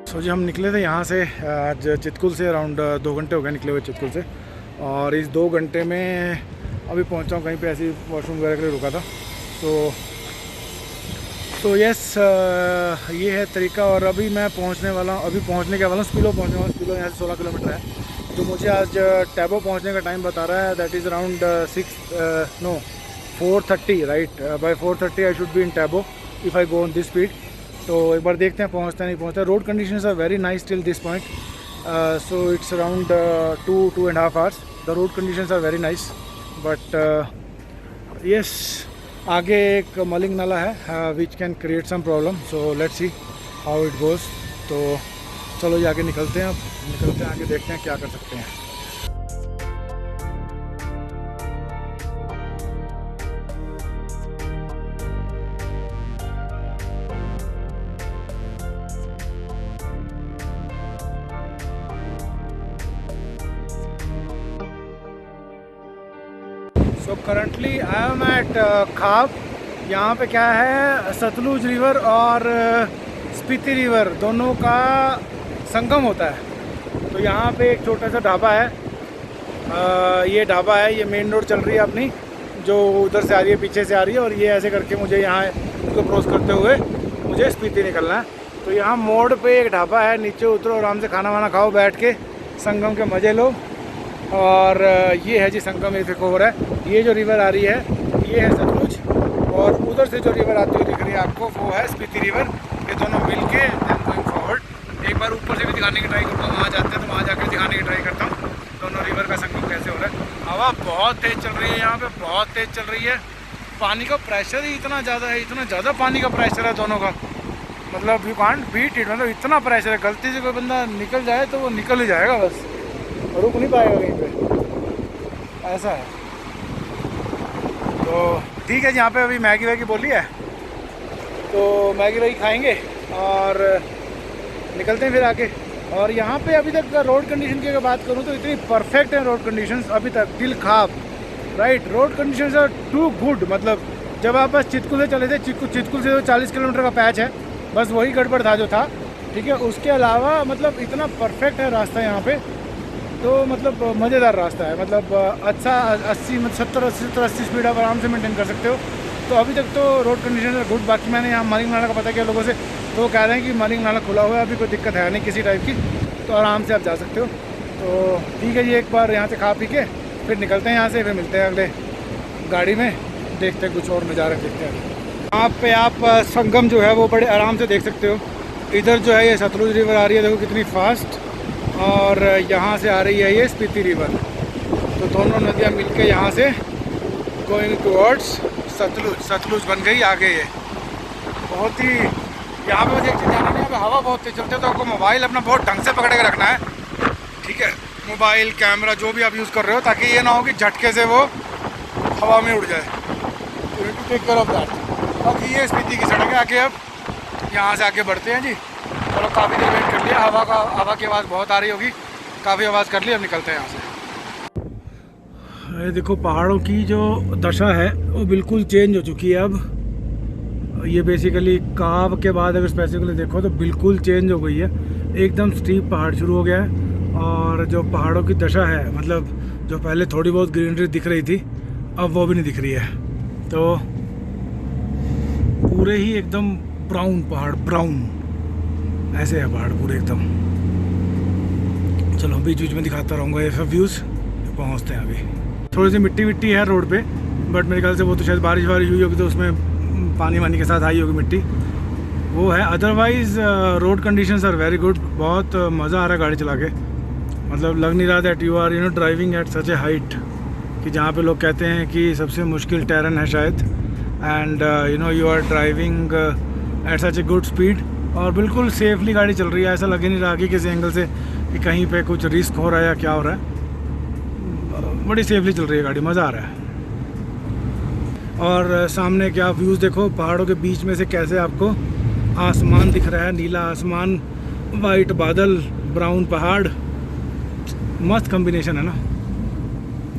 सो जी हम निकले थे यहाँ से आज चितकुल से अराउंड 2 घंटे हो गए निकले हुए चितकुल से। और इस 2 घंटे में अभी पहुँचा हूँ कहीं पे, ऐसी वॉशरूम वगैरह के लिए रुका था। तो यस ये है तरीका। और अभी मैं पहुँचने वाला हूँ, अभी पहुँचने के वाला हूँ स्पीलो पहुँचने वाला हूँ। स्पीलो यहाँ से 16 किलोमीटर है। तो मुझे आज टैबो पहुँचने का टाइम बता रहा है, that is around 4:30 right. By 4:30 I should be in Tabo if I go on this speed. तो एक बार देखते हैं पहुँचता नहीं पहुँचता। Road conditions are very nice till this point, so it's around 2.5 hours. The road conditions are very nice but yes आगे एक मलिंग नाला है which can create some problem. So let's see how it goes. तो चलो ये आगे निकलते हैं, अब निकलते हैं आगे, देखते हैं क्या कर सकते हैं। तो करंटली आई एम एट खाब। यहाँ पे क्या है, सतलुज रिवर और स्पीति रिवर दोनों का संगम होता है। तो यहाँ पे एक छोटा सा ढाबा है, ये ढाबा है, ये मेन रोड चल रही है अपनी, जो उधर से आ रही है, पीछे से आ रही है। और ये ऐसे करके मुझे यहाँ इसको क्रॉस करते हुए मुझे स्पीति निकलना है। तो यहाँ मोड़ पे एक ढाबा है, नीचे उतरो, आराम से खाना वाना खाओ बैठ के, संगम के मज़े लो। और ये है जी संगम, ये देखो हो रहा है। ये जो रिवर आ रही है ये है सतलुज, और उधर से जो रिवर आती हुई दिख रही है आपको वो है स्पीति रिवर। ये दोनों मिल के देन गोइंग फॉरवर्ड। एक बार ऊपर से भी दिखाने की ट्राई करता हूँ, वहाँ जाते हैं तो वहाँ जाकर दिखाने की ट्राई करता हूँ दोनों रिवर का संगम कैसे हो रहा है। हवा बहुत तेज़ चल रही है यहाँ पे, बहुत तेज़ चल रही है। पानी का प्रेशर ही इतना ज़्यादा है, इतना ज़्यादा पानी का प्रेशर है दोनों का, मतलब यू कांट बीट इट। मतलब इतना प्रेशर है, गलती से कोई बंदा निकल जाए तो वो निकल ही जाएगा, बस रुक नहीं पाएगा कहीं पे, ऐसा है। तो ठीक है, यहाँ पे अभी मैगी वैगी बोली है तो मैगी वैगी खाएंगे और निकलते हैं फिर आगे। और यहाँ पे अभी तक रोड कंडीशन की अगर बात करूँ तो इतनी परफेक्ट है रोड कंडीशंस अभी तक till Khab, right. Road conditions are too good. मतलब जब आप बस चितकुल से चले थे, चितकुल से जो 40 किलोमीटर का पैच है, बस वही गड़बड़ था जो था, ठीक है। उसके अलावा मतलब इतना परफेक्ट है रास्ता यहाँ पे, तो मतलब मज़ेदार रास्ता है। मतलब अच्छा 70-80 स्पीड आप आराम से मेंटेन कर सकते हो। तो अभी तक तो रोड कंडीशन है गुड। बाकी मैंने यहाँ मलिंग नाला का पता किया लोगों से, तो वो कह रहे हैं कि मलिंग नाला खुला हुआ है, अभी कोई दिक्कत है नहीं किसी टाइप की, तो आराम से आप जा सकते हो। तो ठीक है जी, एक बार यहाँ से खा पी के फिर निकलते हैं यहाँ से, फिर मिलते हैं अगले गाड़ी में, देखते हैं कुछ और नज़ारे देखते हैं। यहाँ पे आप संगम जो है वो बड़े आराम से देख सकते हो। इधर जो है ये सतलुज रिवर आ रही है, देखो कितनी फास्ट, और यहाँ से आ रही है ये स्पीति रिवर। तो दोनों नदियाँ मिलके यहाँ से गोइंग टुवर्ड्स सतलुज बन गई आगे। ये बहुत ही, यहाँ पे मुझे एक चीज़ जानना है, यहाँ पे हवा बहुत तेज चलती है, तो आपको मोबाइल अपना बहुत ढंग से पकड़ के रखना है, ठीक है। मोबाइल कैमरा जो भी आप यूज़ कर रहे हो, ताकि ये ना हो कि झटके से वो हवा में उड़ जाए। तो you to take care of that. बाकी ये स्पीति की सड़क है, आगे अब यहाँ से आगे बढ़ते हैं जी। चलो काफ़ी देर वेट कर लिया, हवा की आवाज़ बहुत आ रही होगी, काफ़ी आवाज़ कर ली, अब निकलते हैं यहाँ से। ये देखो पहाड़ों की जो दशा है वो बिल्कुल चेंज हो चुकी है अब। ये बेसिकली काब के बाद अगर स्पेसिफिकली देखो तो बिल्कुल चेंज हो गई है, एकदम स्टीप पहाड़ शुरू हो गया है। और जो पहाड़ों की दशा है, मतलब जो पहले थोड़ी बहुत ग्रीनरी दिख रही थी अब वो भी नहीं दिख रही है। तो पूरे ही एकदम ब्राउन पहाड़, ब्राउन ऐसे है पहाड़ पूरे एकदम। चलो बीच बीच में दिखाता रहूँगा ये सब व्यूज़। पहुँचते हैं अभी। थोड़ी सी मिट्टी विट्टी है रोड पे, बट मेरे ख्याल से वो तो शायद बारिश वारिश हुई होगी तो उसमें पानी वानी के साथ आई होगी मिट्टी, वो है। Otherwise road conditions are very good. बहुत मज़ा आ रहा है गाड़ी चला के। मतलब लग नहीं रहा that you are driving at such a height, कि जहाँ पे लोग कहते हैं कि सबसे मुश्किल टेरन है शायद, and you are driving at such a good speed, और बिल्कुल सेफली गाड़ी चल रही है। ऐसा लग ही नहीं रहा कि किसी एंगल से कि कहीं पे कुछ रिस्क हो रहा है या क्या हो रहा है। बड़ी सेफली चल रही है गाड़ी, मज़ा आ रहा है। और सामने क्या व्यूज़ देखो, पहाड़ों के बीच में से कैसे आपको आसमान दिख रहा है, नीला आसमान, वाइट बादल, ब्राउन पहाड़। मस्त कॉम्बिनेशन है ना,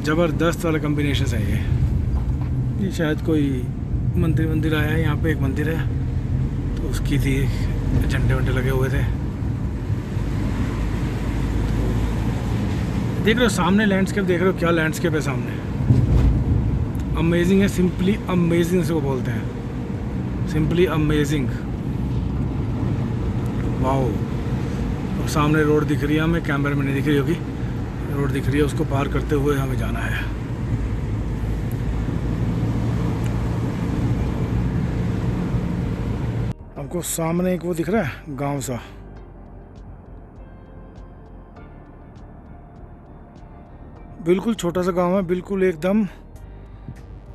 ज़बरदस्त वाला कॉम्बिनेशन है ये शायद कोई मंदिर आया है, यहाँ पे एक मंदिर है तो उसकी थी, झंडे वंडे लगे हुए थे। देख रहे हो सामने लैंडस्केप, देख रहे हो क्या लैंडस्केप है सामने, अमेजिंग है, सिंपली अमेजिंग से वो बोलते हैं, सिंपली अमेजिंग, वाओ। और सामने रोड दिख रही है हमें, कैमरे में नहीं दिख रही होगी, रोड दिख रही है, उसको पार करते हुए हमें जाना है। आपको सामने एक वो दिख रहा है गांव सा, बिल्कुल छोटा सा गांव है, बिल्कुल एकदम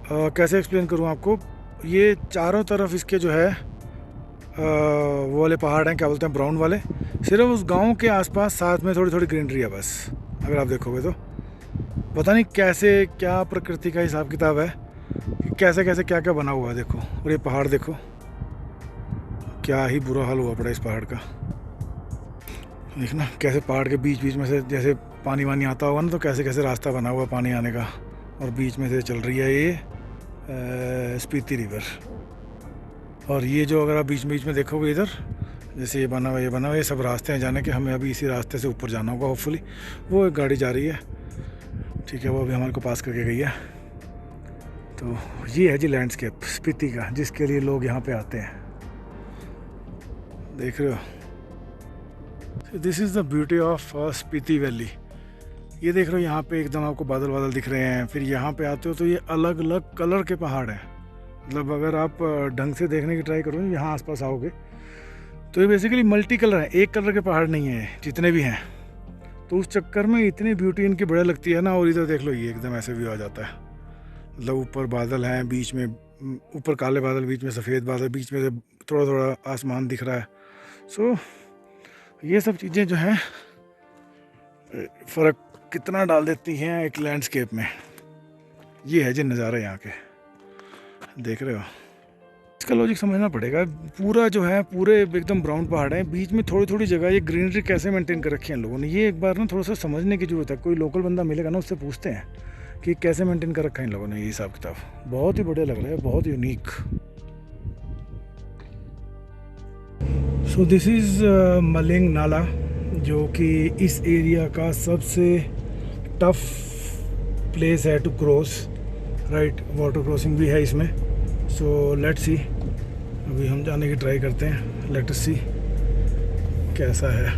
कैसे एक्सप्लेन करूं आपको, ये चारों तरफ इसके जो है वो वाले पहाड़ हैं, क्या बोलते हैं, ब्राउन वाले, सिर्फ उस गांव के आसपास साथ में थोड़ी थोड़ी ग्रीनरी है बस। अगर आप देखोगे तो पता नहीं कैसे, क्या प्रकृति का हिसाब किताब है, कैसे कैसे क्या क्या बना हुआ है, देखो। और ये पहाड़ देखो, क्या ही बुरा हाल हुआ पड़ा इस पहाड़ का। देखना कैसे पहाड़ के बीच बीच में से जैसे पानी वानी आता होगा ना, तो कैसे कैसे रास्ता बना हुआ पानी आने का, और बीच में से चल रही है ये स्पीति रिवर। और ये जो अगर आप बीच बीच में देखोगे इधर, जैसे ये बना हुआ ये बना हुआ, ये सब रास्ते हैं जाने के, हमें अभी इसी रास्ते से ऊपर जाना होगा होपफुली। वो एक गाड़ी जा रही है, ठीक है, वो अभी हमारे को पास करके गई है। तो ये है जी लैंडस्केप स्पीति का, जिसके लिए लोग यहाँ पे आते हैं, देख रहे हो। This is the beauty of Spiti valley. ये देख रहे हो यहाँ पे एकदम आपको बादल बादल दिख रहे हैं, फिर यहाँ पे आते हो तो ये अलग अलग कलर के पहाड़ हैं। मतलब अगर आप ढंग से देखने की ट्राई करो, यहाँ आसपास आओगे तो ये बेसिकली मल्टी कलर है, एक कलर के पहाड़ नहीं है जितने भी हैं। तो उस चक्कर में इतनी ब्यूटी इनकी बढ़िया लगती है ना। और इधर देख लो, ये एकदम ऐसे व्यू आ जाता है, मतलब ऊपर बादल हैं, बीच में ऊपर काले बादल, बीच में सफ़ेद बादल, बीच में से थोड़ा थोड़ा आसमान दिख रहा है। सो ये सब चीज़ें जो हैं फ़र्क कितना डाल देती हैं एक लैंडस्केप में। ये है जी नज़ारा यहाँ के, देख रहे हो। इसका लॉजिक समझना पड़ेगा। पूरा जो है पूरे एकदम ब्राउन पहाड़ है, बीच में थोड़ी थोड़ी जगह ये ग्रीनरी कैसे मेंटेन कर रखी है इन लोगों ने, ये एक बार ना थोड़ा सा समझने की ज़रूरत है। कोई लोकल बंदा मिलेगा ना, उससे पूछते हैं कि कैसे मेंटेन कर रखा है इन लोगों ने ये हिसाब किताब। बहुत ही बढ़िया लग रहा है, बहुत unique. So this is Maling Nala, जो कि इस एरिया का सबसे टफ प्लेस है to cross, right. Water crossing भी है इसमें। सो लेट्स सी, अभी हम जाने की ट्राई करते हैं, लेट्स सी कैसा है।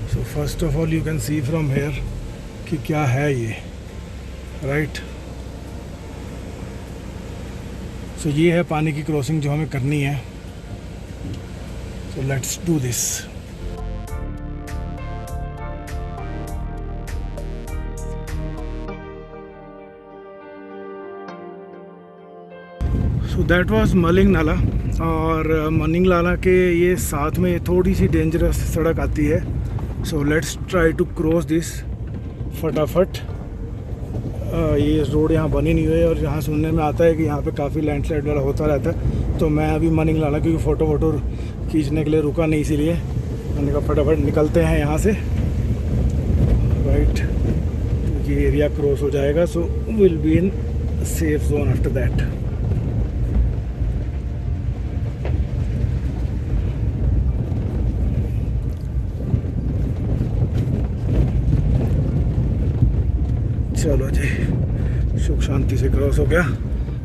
So first of all you can see from here कि क्या है ये, राइट। सो ये है पानी की क्रॉसिंग जो हमें करनी है। So let's do this. So that was mulling नाला। और मलिंग नाला के ये साथ में थोड़ी सी डेंजरस सड़क आती है। So let's try to cross this फटाफट। ये रोड यहाँ बनी नहीं हुई है, और यहाँ सुनने में आता है कि यहाँ पे काफ़ी लैंडस्लाइड वाला होता रहता है। तो मैं अभी मलिंग नाला क्योंकि फ़ोटो वोटो खींचने के लिए रुका नहीं, इसीलिए मैंने कहा फटाफट निकलते हैं यहाँ से, राइट। ये एरिया क्रॉस हो जाएगा, so will be in safe zone after that. चलो जी, सुख शांति से क्रॉस हो गया,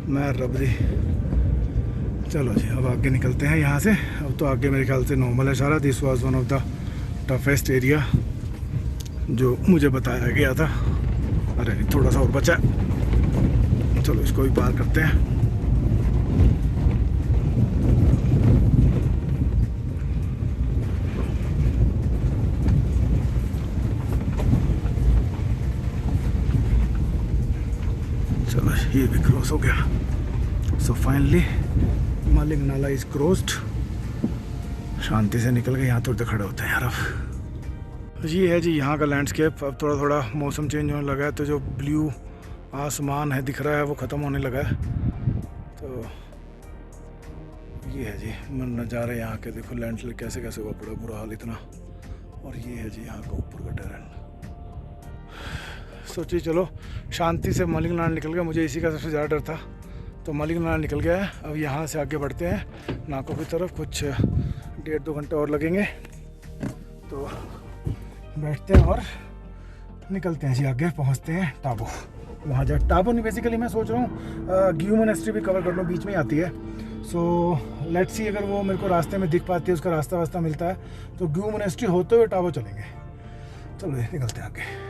मैं रब दी। चलो जी, अब आगे निकलते हैं यहाँ से। अब तो आगे मेरे ख्याल से नॉर्मल है सारा। This was one of the toughest area जो मुझे बताया गया था। अरे थोड़ा सा और बचा है, चलो इसको भी पार करते हैं। चलो ये भी क्रॉस हो गया। सो फाइनली मलिंग नाला इज क्रॉस्ड। शांति से निकल गए। यहाँ थोड़े खड़े होते हैं यार। अब ये है जी यहाँ का लैंडस्केप। अब थोड़ा थोड़ा मौसम चेंज होने लगा है, तो जो ब्लू आसमान है दिख रहा है वो ख़त्म होने लगा है। तो ये है जी मन नज़ारे यहाँ के। देखो लैंडस्लाइड कैसे कैसे हुआ पड़ा, बुरा हाल इतना। और ये है जी यहाँ का ऊपर का टेरेन। सोचिए चलो शांति से मलिंग नाला निकल गया। मुझे इसी का सबसे ज़्यादा डर था, तो मलिक नाला निकल गया है। अब यहाँ से आगे बढ़ते हैं नाकों की तरफ, कुछ 1.5-2 घंटे और लगेंगे। तो बैठते हैं और निकलते हैं जी, आगे पहुँचते हैं टाबो। वहाँ जा टाबो नहीं, बेसिकली मैं सोच रहा हूँ ग्यू मोनेस्ट्री भी कवर कर लूँ, बीच में ही आती है। सो लेट्स सी, अगर वो मेरे को रास्ते में दिख पाती है, उसका रास्ता वास्ता मिलता है तो ग्यू मोनेस्ट्री होते हुए टाबो चलेंगे। चलो निकलते हैं आगे।